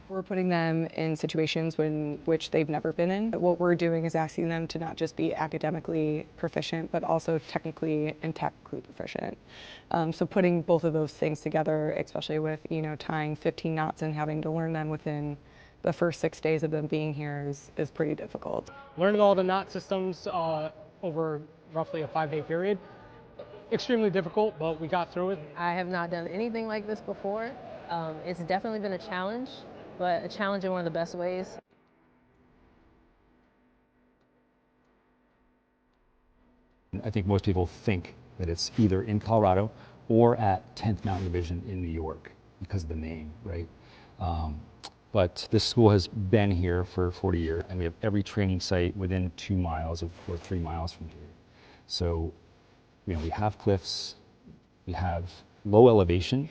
We're putting them in situations which they've never been in. What we're doing is asking them to not just be academically proficient, but also technically and tactically proficient. So putting both of those things together, especially with, tying 15 knots and having to learn them within the first 6 days of them being here is pretty difficult. Learning all the knot systems over roughly a 5-day period, extremely difficult, but we got through it. I have not done anything like this before. It's definitely been a challenge, but a challenge in one of the best ways. I think most people think that it's either in Colorado or at 10th Mountain Division in New York because of the name, right? But this school has been here for 40 years, and we have every training site within 2 miles or 3 miles from here. So, we have cliffs, we have low elevation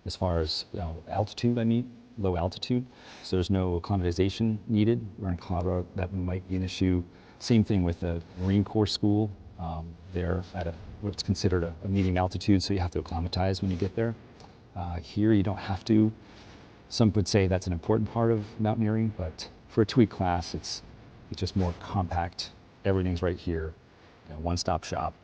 as far as altitude, low altitude. So there's no acclimatization needed. We're in Colorado, that might be an issue. Same thing with the Marine Corps school. They're at what's considered a medium altitude, so you have to acclimatize when you get there. Here you don't have to. Some would say that's an important part of mountaineering, but for a 2-week class, it's just more compact. Everything's right here, one-stop shop.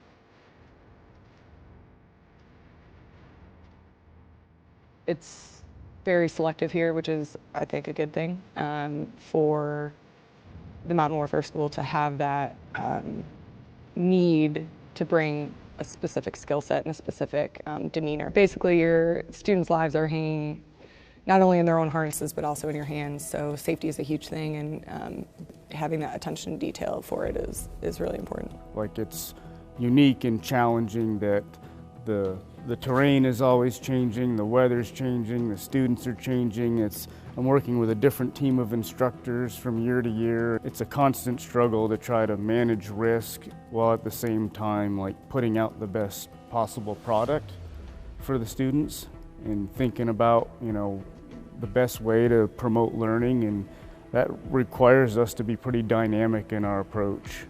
It's very selective here, which is, I think, a good thing for the Mountain Warfare School to have that need to bring a specific skill set and a specific demeanor. Basically, your students' lives are hanging not only in their own harnesses, but also in your hands. So safety is a huge thing, and having that attention to detail for it is really important. Like, it's unique and challenging that the terrain is always changing, the weather's changing, the students are changing. I'm working with a different team of instructors from year to year. It's a constant struggle to try to manage risk while at the same time putting out the best possible product for the students and thinking about the best way to promote learning, and that requires us to be pretty dynamic in our approach.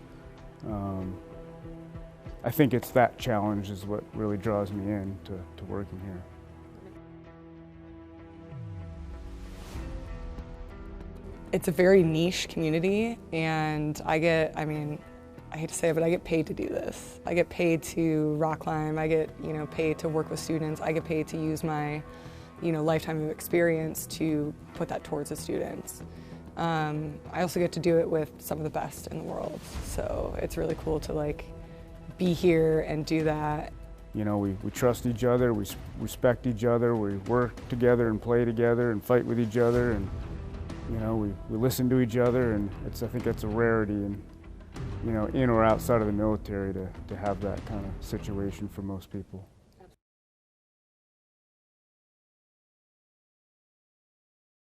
I think it's that challenge is what really draws me in to working here. It's a very niche community, and I hate to say it, but I get paid to do this. I get paid to rock climb, I get paid to work with students, I get paid to use my lifetime of experience to put that towards the students. I also get to do it with some of the best in the world, so it's really cool to be here and do that. We trust each other, we respect each other, we work together and play together and fight with each other, and we listen to each other, and I think that's a rarity in or outside of the military to have that kind of situation for most people.